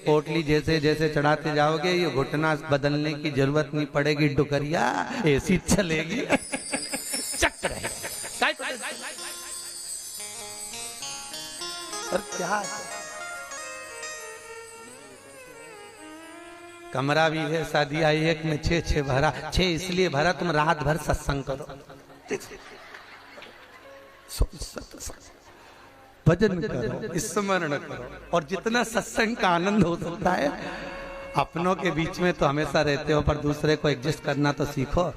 पोटली जैसे जैसे चढ़ाते जाओगे ये घुटना बदलने की जरूरत नहीं पड़ेगी, डुकरिया ऐसी चलेगी चक रहे। और क्या कमरा भी है, शादी आई एक में 6 भरा, 6 इसलिए भरा तुम रात भर सत्संग करो, भजन करो, स्मरण करो, और जितना सत्संग का आनंद हो सकता है। अपनों के बीच में तो हमेशा रहते हो, पर दूसरे को एडजस्ट करना तो सीखो।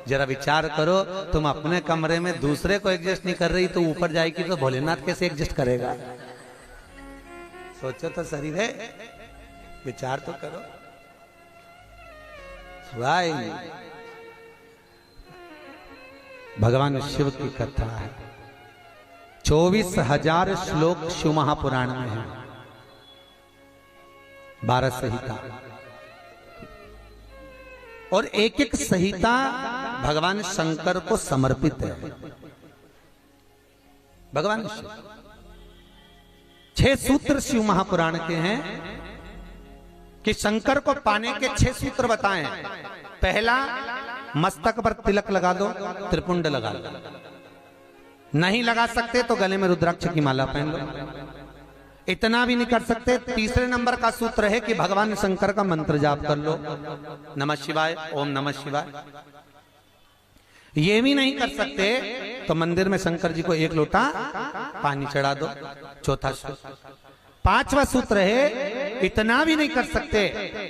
जरा विचार करो, तुम अपने कमरे में दूसरे को एडजस्ट नहीं कर रही तो ऊपर जाएगी तो भोलेनाथ कैसे एडजस्ट करेगा? सोचो तो शरीर है, विचार तो करो। भगवान शिव की कथा है, 24,000 श्लोक शिव महापुराण में है, 12 संहिता, और एक एक संहिता भगवान शंकर को समर्पित है। भगवान शिव 6 सूत्र शिव महापुराण के हैं कि शंकर को पाने के 6 सूत्र बताएं। पहला, मस्तक पर तिलक लगा दो, त्रिपुंड लगा दो, नहीं लगा सकते तो गले में रुद्राक्ष की माला पहन लो। इतना भी नहीं कर सकते, तीसरे नंबर का सूत्र है कि भगवान शंकर का मंत्र जाप कर लो, नमः शिवाय, ओम नमः शिवाय। ये भी नहीं कर सकते तो मंदिर में शंकर जी को 1 लोटा पानी चढ़ा दो, चौथा सूत्र। 5वां सूत्र है, इतना भी नहीं कर सकते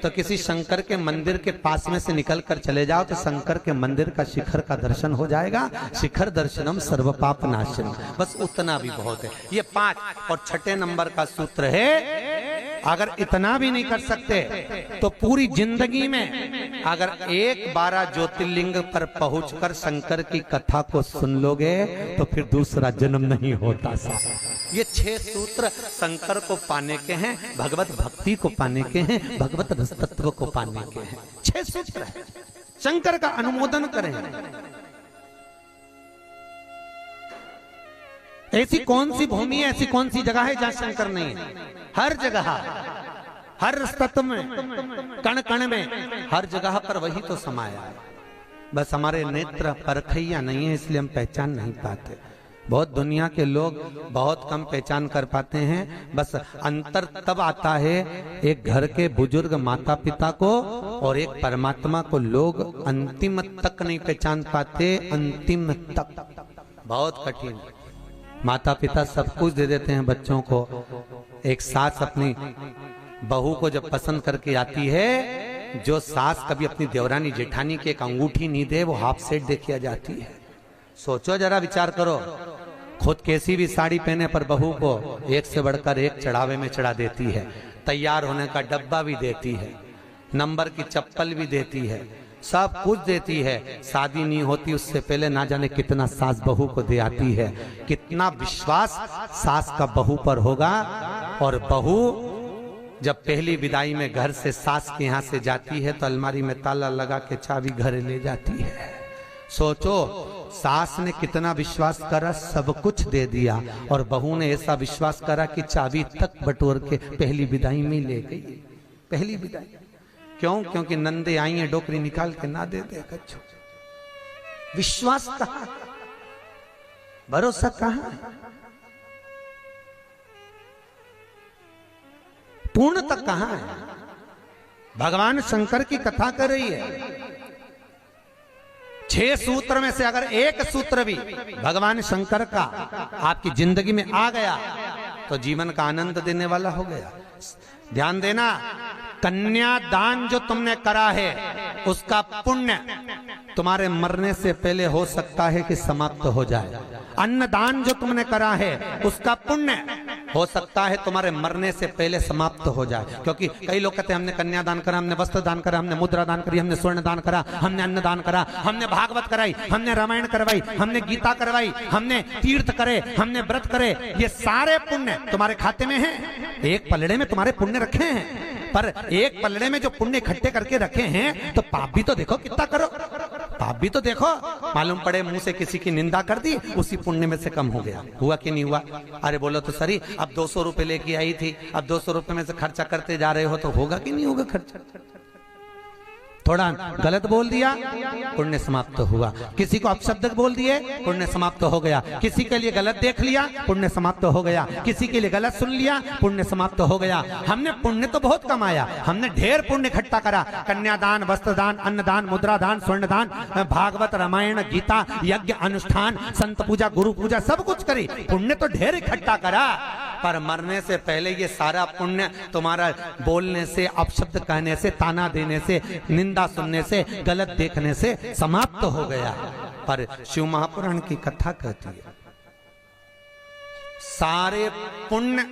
तो किसी शंकर के मंदिर के पास में से निकल कर चले जाओ तो शंकर के मंदिर का शिखर का दर्शन हो जाएगा। शिखर दर्शनम सर्व पाप नाशनम, बस उतना भी बहुत है। ये 5। और 6ठे नंबर का सूत्र है, अगर इतना भी नहीं कर सकते तो पूरी जिंदगी में अगर 12 ज्योतिर्लिंग पर पहुंचकर शंकर की कथा को सुन लोगे तो फिर दूसरा जन्म नहीं होता। ये 6 सूत्र शंकर को पाने के हैं, भगवत भक्ति को पाने के हैं, भगवत रसतत्व को पाने के हैं। 6 सूत्र है, शंकर का अनुमोदन करें। ऐसी कौन सी भूमि है, ऐसी कौन सी जगह है जहां शंकर नहीं है? हर जगह, हर तत्व में, कण कण में, हर जगह पर वही तो समाया है। बस हमारे नेत्र परखैया नहीं है, इसलिए हम पहचान नहीं पाते। बहुत दुनिया के लोग बहुत कम पहचान कर पाते हैं। बस अंतर तब आता है एक घर के बुजुर्ग माता पिता को और एक परमात्मा को लोग अंतिम तक नहीं पहचान पाते। अंतिम तक बहुत कठिन। माता पिता सब कुछ दे देते हैं बच्चों को। एक सास अपनी बहू को जब पसंद करके आती है, जो सास कभी अपनी देवरानी जेठानी की एक अंगूठी नहीं दे, वो हाफ सेट दे के आ जाती है। सोचो जरा, विचार करो। खुद कैसी भी साड़ी पहने पर बहू को एक से बढ़कर एक चढ़ावे में चढ़ा देती है। तैयार होने का डब्बा भी देती है, नंबर की चप्पल भी देती है, सब कुछ देती है। शादी नहीं होती उससे पहले ना जाने कितना सास बहू को दे आती है। कितना विश्वास सास का बहू पर होगा। और बहू जब पहली विदाई में घर से सास के यहाँ से जाती है तो अलमारी में ताला लगा के चाबी घर ले जाती है। सोचो, सास ने कितना विश्वास करा, सब कुछ दे दिया, और बहू ने ऐसा विश्वास करा कि चाबी तक बटोर के पहली विदाई में ले गई। पहली विदाई क्यों? क्योंकि नंदे आई है, डोकरी निकाल के ना दे दे कच्छो। विश्वास कहाँ, भरोसा कहाँ, पूर्ण तक कहाँ है? भगवान शंकर की कथा कर रही है। 6 सूत्र में से अगर एक सूत्र भी भगवान शंकर का आपकी जिंदगी में आ गया तो जीवन का आनंद देने वाला हो गया। ध्यान देना, कन्यादान जो तुमने करा है उसका पुण्य तुम्हारे मरने से पहले हो सकता है कि समाप्त हो जाए। अन्नदान जो तुमने करा है उसका पुण्य हो सकता है तुम्हारे मरने से पहले समाप्त हो जाए। क्योंकि कई लोग कहते हैं हमने कन्यादान करा, हमने वस्त्र दान करा, हमने मुद्रा दान करी, हमने स्वर्ण दान करा, हमने अन्न दान करा, हमने भागवत कराई, हमने रामायण करवाई, हमने गीता करवाई, हमने तीर्थ करे, हमने व्रत करे। ये सारे पुण्य तुम्हारे खाते में हैं। एक पलड़े में तुम्हारे पुण्य रखे हैं, पर एक पलड़े में जो पुण्य इकट्ठे करके रखे हैं तो पाप भी तो देखो कितना करो। पाप भी तो देखो, मालूम पड़े मुंह से किसी की निंदा कर दी, उसी पुण्य में से कम हो गया। हुआ कि नहीं हुआ? अरे बोलो तो सही, अब 200 रुपए लेके आई थी, अब 200 रुपए में से खर्चा करते जा रहे हो तो होगा कि नहीं होगा खर्चा? थोड़ा गलत बोल दिया, पुण्य समाप्त हुआ। किसी को अपशब्द बोल दिए, पुण्य समाप्त हो गया। किसी के लिए गलत देख लिया, पुण्य समाप्त हो गया। किसी के लिए गलत सुन लिया, पुण्य समाप्त हो गया। हमने पुण्य तो बहुत कमाया, हमने ढेर पुण्य इकट्ठा करा। कन्यादान, वस्त्रदान, अन्नदान, मुद्रादान, स्वर्णदान, भागवत, रामायण, गीता, यज्ञ, अनुष्ठान, संत पूजा, गुरु पूजा, सब कुछ करी, पुण्य तो ढेर इकट्ठा करा। पर मरने से पहले ये सारा पुण्य तुम्हारा बोलने से, अपशब्द कहने से, ताना देने से, निंदा सुनने से, गलत देखने से समाप्त हो गया। पर शिव महापुराण की कथा कहती है सारे पुण्य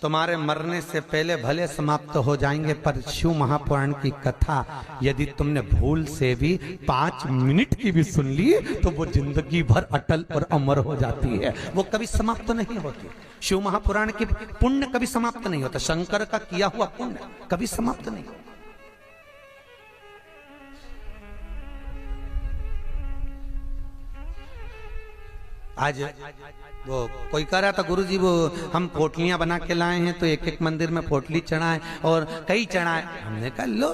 तुम्हारे मरने से पहले भले समाप्त हो जाएंगे, पर शिव महापुराण की कथा यदि तुमने भूल से भी 5 मिनट की भी सुन ली तो वो जिंदगी भर अटल और अमर हो जाती है, वो कभी समाप्त नहीं होती। शिव महापुराण की पुण्य कभी समाप्त नहीं होता। शंकर का किया हुआ पुण्य कभी समाप्त नहीं होता। आज वो कोई कह रहा था, गुरुजी वो हम पोटलियां बना के लाए हैं तो एक एक मंदिर में पोटली चढ़ाए और कई चढ़ाए। हमने कहा लो,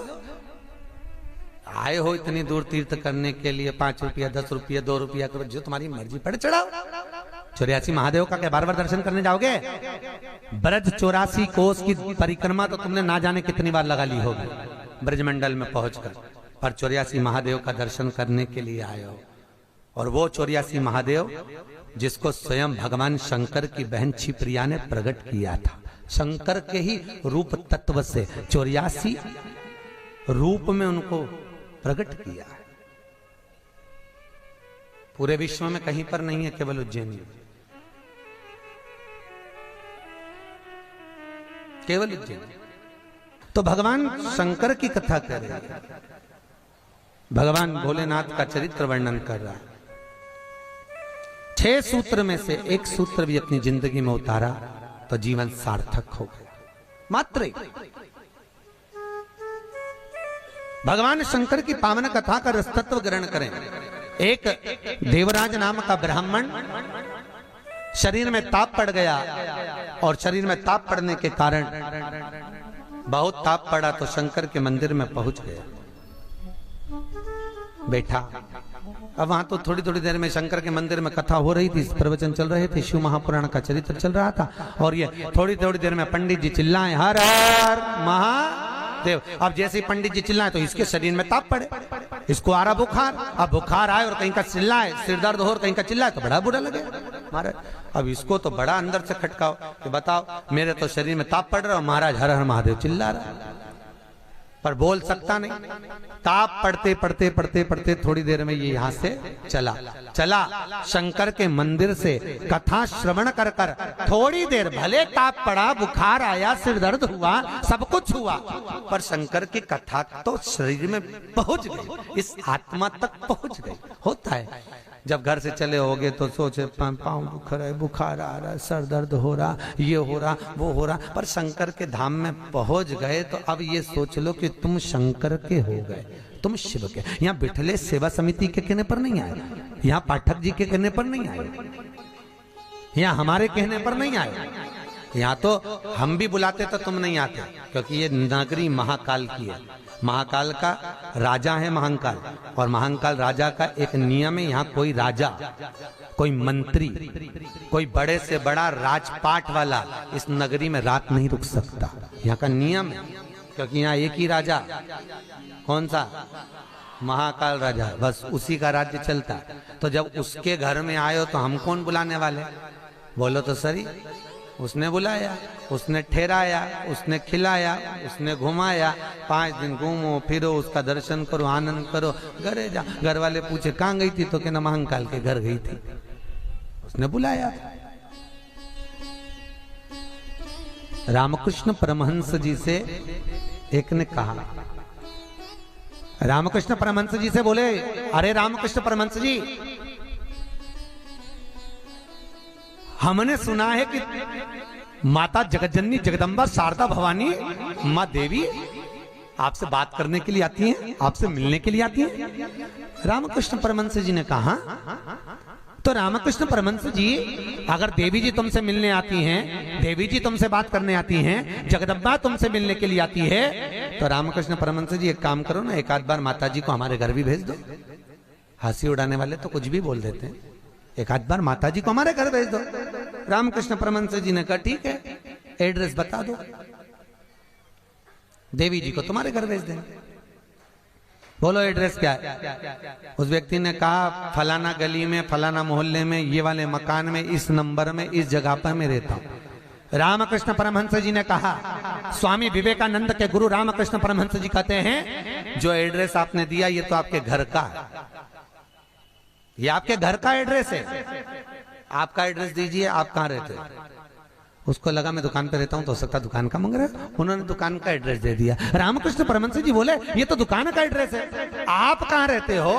आए हो इतनी दूर तीर्थ करने के लिए, 5 रुपया, 10 रुपया, 2 रुपया करो, जो तुम्हारी मर्जी पड़े चढ़ाओ। 84 महादेव का क्या बार-बार दर्शन करने जाओगे? ब्रज 84 कोस की परिक्रमा तो तुमने ना जाने कितनी बार लगा ली होगी ब्रजमंडल में पहुंचकर, पर 84 महादेव का दर्शन करने के लिए आए हो। और वो 84 महादेव जिसको स्वयं भगवान शंकर की बहन छिप्रिया ने प्रकट किया था, शंकर के ही रूप तत्व से 84 रूप में उनको प्रकट किया है। पूरे विश्व में कहीं पर नहीं है, केवल उज्जैन में, केवल उज्जैन। तो भगवान शंकर की कथा कर रहे हैं, भगवान भोलेनाथ का चरित्र वर्णन कर रहा है। 6 सूत्र में से एक सूत्र भी अपनी जिंदगी में उतारा तो जीवन सार्थक हो गया। मात्र भगवान शंकर की पावन कथा का रसतत्व ग्रहण करें। एक देवराज नाम का ब्राह्मण शरीर में ताप पड़ गया, और शरीर में ताप पड़ने के कारण बहुत ताप पड़ा तो शंकर के मंदिर में पहुंच गया, बैठा। अब वहां तो थोड़ी थोड़ी देर में शंकर के मंदिर में कथा हो रही थी, प्रवचन चल रहे थे, शिव महापुराण का चरित्र चल रहा था, और ये थोड़ी थोड़ी देर में पंडित जी चिल्लाए हर हर महादेव। अब जैसे ही पंडित जी चिल्लाए तो इसके शरीर में ताप पड़े, इसको आ रहा बुखार। अब बुखार आए और कहीं का चिल्लाए, सिर दर्द हो और कहीं का चिल्लाए तो बड़ा बुरा लगे महाराज। अब इसको तो बड़ा अंदर से खटकाओ कि बताओ, मेरे तो शरीर में ताप पड़ रहा, महाराज हर हर महादेव चिल्ला रहा, पर बोल सकता नहीं। ताप पड़ते पड़ते पड़ते पड़ते थोड़ी देर में ये यहां से चला शंकर के मंदिर से कथा श्रवण कर कर। थोड़ी देर भले ताप पड़ा, बुखार आया, सिर दर्द हुआ, सब कुछ हुआ, पर शंकर की कथा तो शरीर में पहुंच गई, इस आत्मा तक पहुंच गई। होता है जब घर से चले होगे तो सोचे पाँव दुख रहा है, बुखार आ रहा है, सर दर्द हो रहा, ये हो रहा, वो हो रहा, पर शंकर के धाम में पहुंच गए तो अब ये सोच लो कि तुम शंकर के हो गए, तुम शिव के। यहाँ बिठले सेवा समिति के कहने पर नहीं आए, यहाँ पाठक जी के कहने पर नहीं आए, यहाँ हमारे कहने पर नहीं आए। यहाँ तो हम भी बुलाते तो तुम नहीं आते, क्योंकि ये नगरी महाकाल की है। महाकाल का राजा है महाकाल, और महाकाल राजा का एक नियम है, यहाँ कोई राजा, कोई मंत्री, कोई बड़े से बड़ा राजपाट वाला इस नगरी में रात नहीं रुक सकता। यहाँ का नियम है, क्योंकि यहाँ एक ही राजा, कौन सा? महाकाल राजा, बस उसी का राज्य चलता। तो जब उसके घर में आए हो तो हम कौन बुलाने वाले? बोलो तो सही। उसने बुलाया, उसने ठहराया, उसने खिलाया, उसने घुमाया, 5 दिन घूमो फिरो, उसका दर्शन करो, आनंद करो, घरे जा। घर वाले पूछे कहाँ गई थी तो कहना महाकाल के घर गई थी, उसने बुलाया। रामकृष्ण परमहंस जी से एक ने कहा, रामकृष्ण परमहंस जी से बोले, अरे रामकृष्ण परमहंस जी, हमने सुना है कि माता जगतजननी जगदम्बा शारदा भवानी माँ देवी आपसे बात करने के लिए आती हैं, आपसे मिलने के लिए आती हैं। रामकृष्ण परमहंस जी ने कहा, तो रामकृष्ण परमहंस जी, अगर देवी जी तुमसे मिलने आती हैं, देवी जी तुमसे बात करने आती हैं, जगदम्बा तुमसे मिलने के लिए आती है, तो रामकृष्ण परमहंस जी एक काम करो ना, एक आध बार माता जी को हमारे घर भी भेज दो। हंसी उड़ाने वाले तो कुछ भी बोल देते हैं, एक आध बार माता जी को हमारे घर भेज दो। रामकृष्ण परमहंस जी ने कहा ठीक है, एड्रेस बता दो, देवी जी को तुम्हारे घर भेज देंगे। बोलो एड्रेस क्या है? उस व्यक्ति ने कहा फलाना गली में, फलाना मोहल्ले में, ये वाले मकान में, इस नंबर में, इस जगह पर मैं रहता हूं। रामकृष्ण परमहंस जी ने कहा, स्वामी विवेकानंद के गुरु रामकृष्ण परमहंस जी कहते हैं, जो एड्रेस आपने दिया ये तो आपके घर का है, ये आपके घर का एड्रेस है, आपका एड्रेस दीजिए, आप कहां रहते हैं? उसको लगा मैं दुकान पे रहता हूं, तो हो सकता दुकान का मांग रहा है, उन्होंने दुकान का एड्रेस दे दिया। रामकृष्ण परमहंस जी बोले ये तो दुकान का एड्रेस है, आप कहां रहते हो,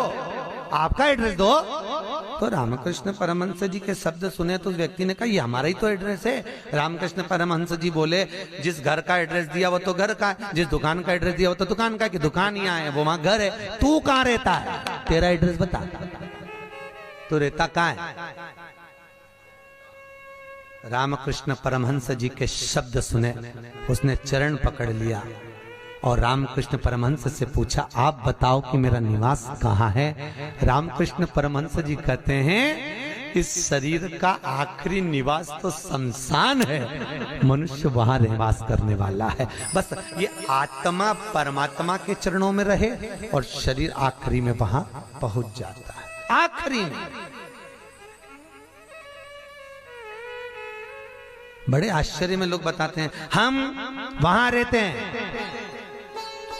आपका एड्रेस दो। तो रामकृष्ण परमहंस जी के शब्द सुने तो उस व्यक्ति ने कहा ये हमारा ही तो एड्रेस है। रामकृष्ण परमहंस जी बोले जिस घर का एड्रेस दिया वो तो घर का है, जिस दुकान का एड्रेस दिया वो तो दुकान का, कि दुकान यहाँ है वो वहां घर है, तू कहां रहता है, तेरा एड्रेस बता, तू रहता कहां है? रामकृष्ण परमहंस जी के शब्द सुने, उसने चरण पकड़ लिया और रामकृष्ण परमहंस से पूछा आप बताओ कि मेरा निवास कहाँ है। रामकृष्ण परमहंस जी कहते हैं इस शरीर का आखिरी निवास तो शमशान है, मनुष्य वहां निवास करने वाला है। बस ये आत्मा परमात्मा के चरणों में रहे और शरीर आखिरी में वहां पहुंच जाता है, आखिरी में। बड़े आश्चर्य में लोग बताते हैं हम वहां रहते हैं,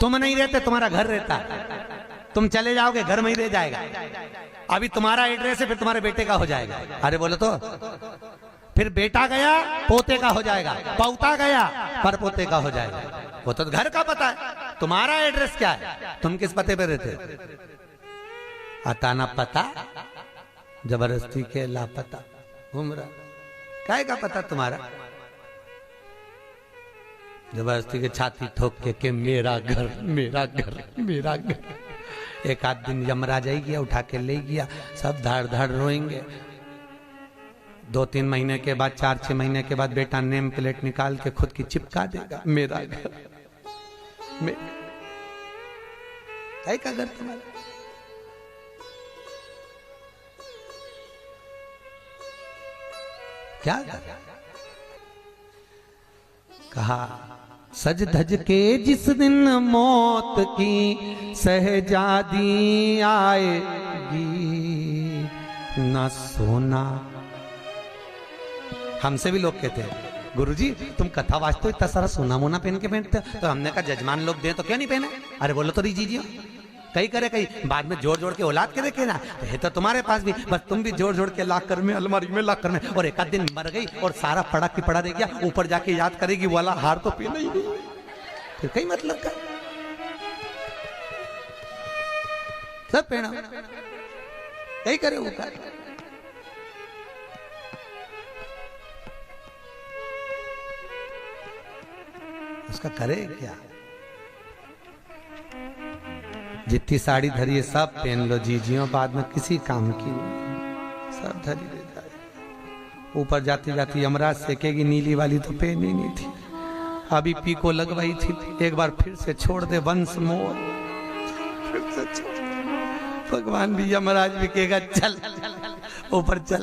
तुम नहीं रहते, तुम्हारा घर रहता है, तुम चले जाओगे घर में ही रह जाएगा, अभी तुम्हारा एड्रेस है फिर तुम्हारे बेटे का हो जाएगा। अरे बोलो तो, फिर बेटा गया पोते का हो जाएगा, पौता गया पर पोते का हो जाएगा, वो तो घर का पता है, तुम्हारा एड्रेस क्या है, तुम किस पते पे रहते? आता ना पता, जबरदस्ती के लापता घूम रहा, काय का पता तुम्हारा, जबरदस्ती के छाती ठोक के मेरा घर मेरा घर मेरा घर। एक आध दिन यमराज आई गया, उठा के ले गया, सब धाड़ धाड़ रोएंगे। 2-3 महीने के बाद, 4-6 महीने के बाद बेटा नेम प्लेट निकाल के खुद की चिपका देगा, मेरा घर काय का घर तुम्हारा। क्या कहा, सज धज के जिस दिन मौत की सहजादी आएगी, ना सोना। हमसे भी लोग कहते हैं गुरुजी तुम कथा वाचते हो, इतना सारा सोना मोना पहन के पहनते हो, तो हमने कहा जजमान लोग दे तो क्यों नहीं पहने। अरे बोलो तो दीजिए, कई करे कई बाद में जोड़ जोड़ के औलाद के देखे ना, है तो तुम्हारे पास भी, बस तुम भी जोड़ जोड़ के लाख कर में, अलमारी में लाख कर में, और एक आध दिन मर गई और सारा पड़ा की पड़ा रह गया, ऊपर जाके याद करेगी वाला हार तो पहना ही नहीं, फिर कई मतलब का सब पहना, कई करे ऊपर। उसका करे क्या, जितनी साड़ी धरी है सब पहन लो जीजियों, बाद में किसी काम की नहीं, सब धरी ले जाए। ऊपर जाती जाती यमराज सेकेगी, नीली वाली तो पहनी नहीं थी, अभी पीको लगवाई थी, एक बार फिर से छोड़ दे वंश मोर, फिर से छोड़। भगवान भी यमराज भी कहेगा चल ऊपर चल,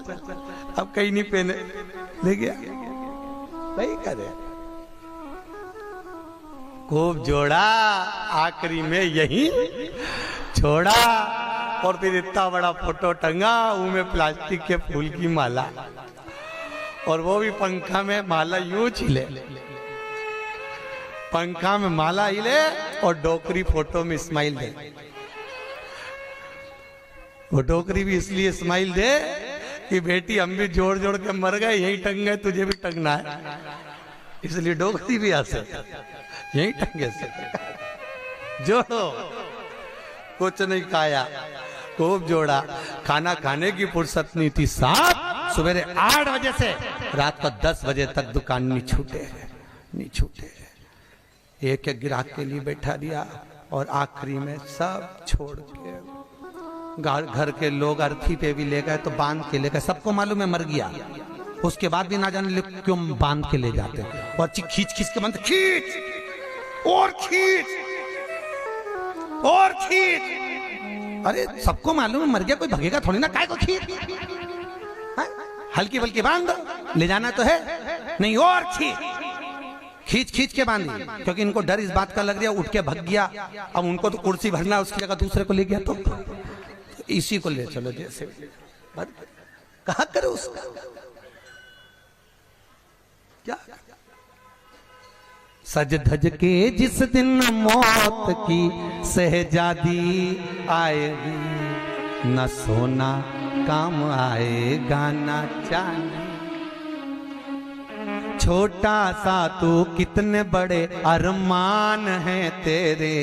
अब कहीं नहीं पहने, ले गया वही करे। खूब जोड़ा, आखिरी में यही छोड़ा, और फिर इतना बड़ा फोटो टंगा, उनमें प्लास्टिक के फूल की माला, और वो भी पंखा में माला यूं हिले, पंखा में माला हिले और डोकरी फोटो में स्माइल दे। वो डोकरी भी इसलिए स्माइल दे कि बेटी हम भी जोड़ जोड़ के मर गए, यही टंग गए, तुझे भी टंगना है, इसलिए डोकरी भी हंसे, यही टंगे से जोड़ो। कुछ नहीं खाया, खूब जोड़ा, खाना खाने की फुर्सत नहीं थी, साथ सवेरे 8 बजे से रात को 10 बजे तक दुकान नहीं छूटे। एक एक ग्राहक के लिए बैठा दिया और आखिरी में सब छोड़ के घर के लोग अर्थी पे भी ले गए तो बांध के ले गए। सबको मालूम है मर गया, उसके बाद भी ना जाने क्यों बांध के ले जाते और खींच खींच के बांध, खींच और खींच और खींच। अरे सबको मालूम है मर गया, कोई भगेगा थोड़ी ना, काय को खींच, हल्की बल्कि बांध दो, ले जाना तो है नहीं, और खींच खींच के बांधी, क्योंकि इनको डर इस बात का लग रहा, उठ के भग गया, अब उनको तो कुर्सी भरना, उसकी जगह दूसरे को ले गया तो इसी को ले चलो, जैसे कहा करो उसका क्या। सज धज के जिस दिन मौत की शहजादी आएगी, न सोना काम आएगा न चांदी। छोटा सा तू कितने बड़े अरमान हैं तेरे,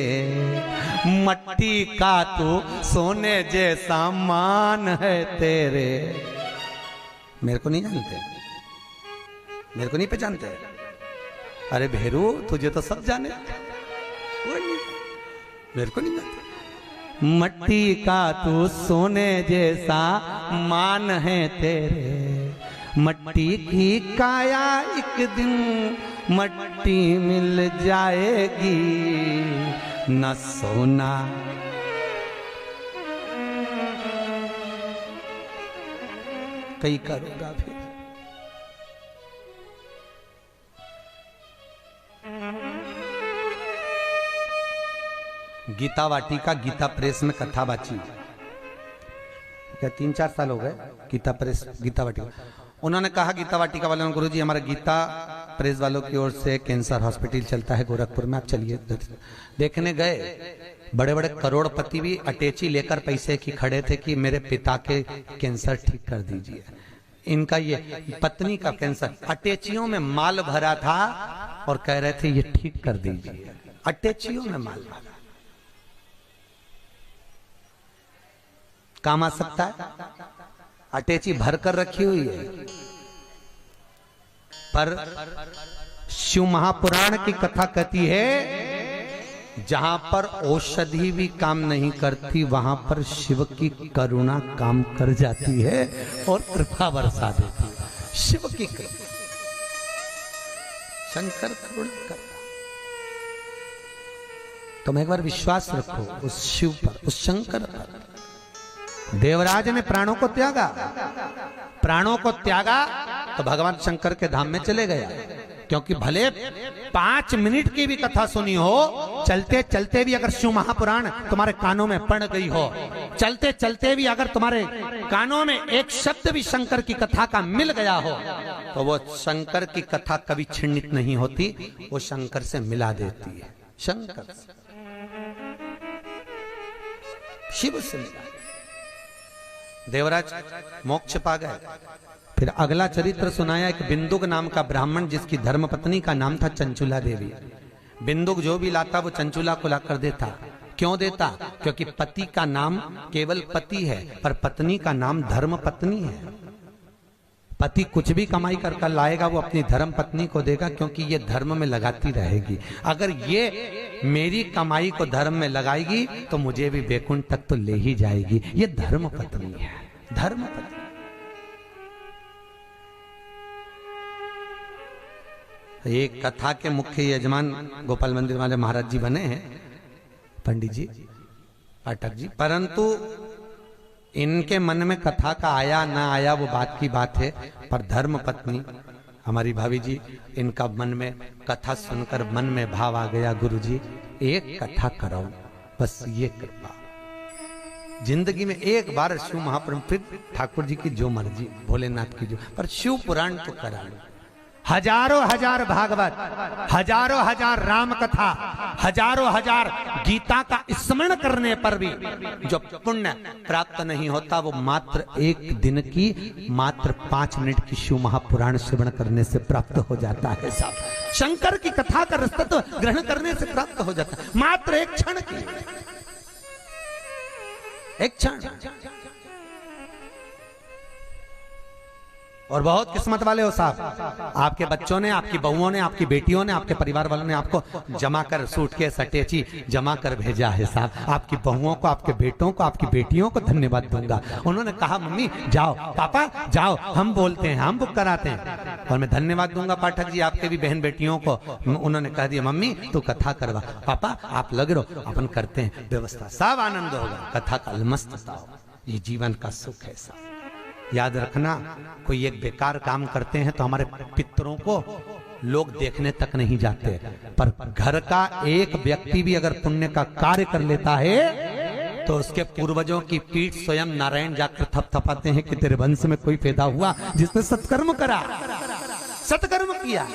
मट्टी का तू सोने जैसा मान है तेरे। मेरे को नहीं जानते, मेरे को नहीं पहचानते? अरे भेरू तुझे तो सब जाने, कोई नहीं, मेरे को नहीं जानते। मट्टी का तू सोने जैसा मान है तेरे, मट्टी की काया एक दिन मट्टी मिल जाएगी, न सोना कई करोगा फिर। गीता वाटिका गीता प्रेस में कथा बाची, क्या 3-4 साल हो गए गीता प्रेस गीता वाटिका। उन्होंने कहा गीता वाटिका वालों ने, गुरुजी हमारा गीता प्रेस वालों की ओर से कैंसर हॉस्पिटल चलता है गोरखपुर में, आप चलिए। देखने गए, बड़े बड़े करोड़पति भी अटैची लेकर पैसे की खड़े थे कि मेरे पिता के कैंसर ठीक कर दीजिए। इनका ये पत्नी का कैंसर, अटैचियों में माल भरा था और कह रहे थे ये ठीक कर दीजिए, अटैचियों में माल भरा। काम आ सकता है, अटैची भर कर रखी हुई है, पर शिव महापुराण की कथा कहती है जहां पर औषधि भी काम नहीं करती, वहां पर शिव की करुणा काम कर जाती है और कृपा बरसा देती है। शिव की कृपा, शंकर करुणा करता। तुम एक बार विश्वास रखो उस शिव पर, उस शंकर पर। देवराज ने प्राणों को त्यागा, प्राणों को त्यागा तो भगवान शंकर के धाम में चले गया, क्योंकि भले 5 मिनट की भी कथा सुनी हो, चलते चलते भी अगर शिव महापुराण तुम्हारे कानों में पड़ गई हो, चलते चलते भी अगर तुम्हारे कानों में एक शब्द भी शंकर की कथा का मिल गया हो, तो वो शंकर की कथा कभी छिन्नित नहीं होती, वो शंकर से मिला देती है। शंकर से, शिव से मिला। देवराज मोक्ष पा गए। फिर अगला चरित्र सुनाया एक बिंदुक नाम का ब्राह्मण, जिसकी धर्मपत्नी का नाम था चंचुला देवी। बिंदुक जो भी लाता वो चंचुला को ला कर देता। क्यों देता? क्योंकि पति का नाम केवल पति है, पर पत्नी का नाम धर्म पत्नी है। पति कुछ भी कमाई कर लाएगा वो अपनी धर्म पत्नी को देगा, क्योंकि ये धर्म में लगाती रहेगी। अगर ये मेरी कमाई को धर्म में लगाएगी तो मुझे भी वैकुंठ तक तो ले ही जाएगी। ये धर्म पत्नी है, धर्म पत्नी। एक कथा के मुख्य यजमान गोपाल मंदिर वाले महाराज जी बने हैं, पंडित जी, पाठक जी, परंतु इनके मन में कथा का आया ना आया वो बात की बात है, पर धर्म पत्नी हमारी भाभी जी, इनका मन में कथा सुनकर मन में भाव आ गया, गुरुजी एक कथा कराओ, बस ये कृपा। जिंदगी में एक बार शिव महापुराण, फिर ठाकुर जी की जो मर्जी, भोलेनाथ की जो, पर शिव पुराण तो करा लो। हजारों हजार भागवत, हजारों हजार राम कथा, हजारों हजार गीता का स्मरण करने पर भी जो पुण्य प्राप्त नहीं होता, वो मात्र एक दिन की, मात्र 5 मिनट की शिव महापुराण श्रवण करने से प्राप्त हो जाता है। साहब, शंकर की कथा का रसत्व ग्रहण करने से प्राप्त हो जाता है, मात्र एक क्षण की, एक क्षण। और बहुत किस्मत वाले हो साहब, आपके बच्चों ने, आपकी बहुओं ने, आपकी बेटियों ने, आपके परिवार वालों ने आपको जमा कर सूटकेस अटैची जमा कर भेजा है साहब। आपकी बहुओं को, आपके बेटों को, आपकी बेटियों को धन्यवाद दूंगा। उन्होंने कहा मम्मी जाओ, पापा जाओ, हम बोलते हैं, हम बुक कराते हैं। और मैं धन्यवाद दूंगा पाठक जी आपके भी बहन बेटियों को। उन्होंने कह दिया मम्मी तू कथा करवा, पापा आप लग रहो, अपन करते हैं व्यवस्था, सब आनंद होगा, कथा का मस्त हो। ये जीवन का सुख है साहब। याद रखना, कोई एक बेकार काम करते हैं तो हमारे पितरों को लोग देखने तक नहीं जाते, पर घर का एक व्यक्ति भी अगर पुण्य का कार्य कर लेता है तो उसके पूर्वजों की पीठ स्वयं नारायण जाकर थपथपाते हैं कि तेरे वंश में कोई पैदा हुआ जिसने सत्कर्म करा, सत्कर्म किया।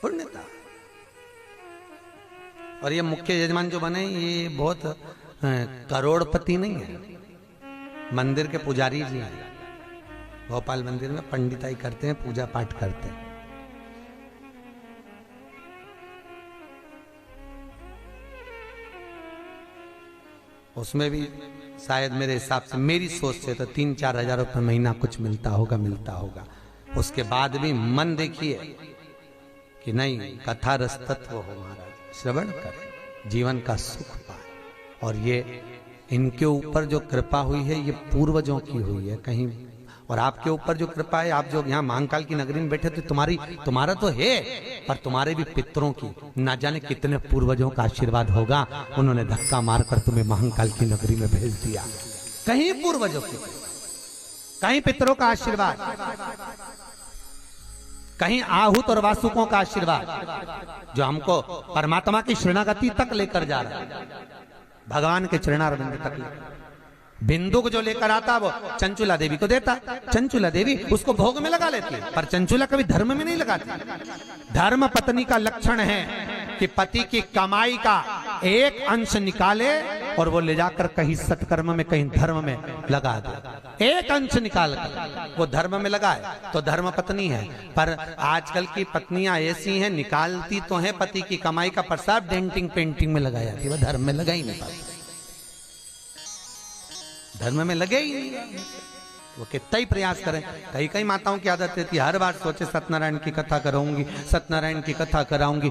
पुण्यता। और ये मुख्य यजमान जो बने ये बहुत करोड़पति नहीं है, मंदिर के पुजारी जी हैं। भोपाल मंदिर में पंडिताई करते हैं, पूजा पाठ करते हैं। उसमें भी शायद मेरे हिसाब से, मेरी सोच से तो 3-4 हजार रुपये महीना कुछ मिलता होगा। उसके बाद भी मन देखिए कि नहीं, कथा रस तत्व हो महाराज, श्रवण करें, जीवन का सुख पाए। और ये इनके ऊपर जो कृपा हुई है ये पूर्वजों की हुई है कहीं। और आपके ऊपर जो कृपा है, आप जो यहाँ महाकाल की नगरी में बैठे तो तुम्हारा तो है, पर तुम्हारे भी पितरों की ना जाने कितने पूर्वजों का आशीर्वाद होगा। उन्होंने धक्का मारकर तुम्हें महाकाल की नगरी में भेज दिया। कहीं पूर्वजों की, कहीं पितरों का आशीर्वाद, कहीं आहूत और वासुकों का आशीर्वाद जो हमको परमात्मा की शरणागति तक लेकर जा रहा है, भगवान के चरणारविंद तक लेकर। बिंदु को जो लेकर आता वो चंचुला देवी को देता, चंचुला देवी उसको भोग में लगा लेती है, पर चंचुला कभी धर्म में नहीं लगाती। धर्म पत्नी का लक्षण है कि पति की कमाई का एक अंश निकाले और वो ले जाकर कहीं सत्कर्म में, कहीं धर्म में लगा दे। एक अंश निकाल कर वो धर्म में लगाए तो धर्म पत्नी है। पर आजकल की पत्नियां ऐसी हैं, निकालती तो है पति की कमाई का, पर सब डेंटिंग पेंटिंग में लगाया थी, वो धर्म में लगा ही नहीं पाती, धर्म में लगे ही नहीं। वो कितना ही प्रयास करें। कई माताओं की आदत रहती है, हर बार सोचे सत्यनारायण की कथा कराऊंगी, सत्यनारायण की कथा कराऊंगी,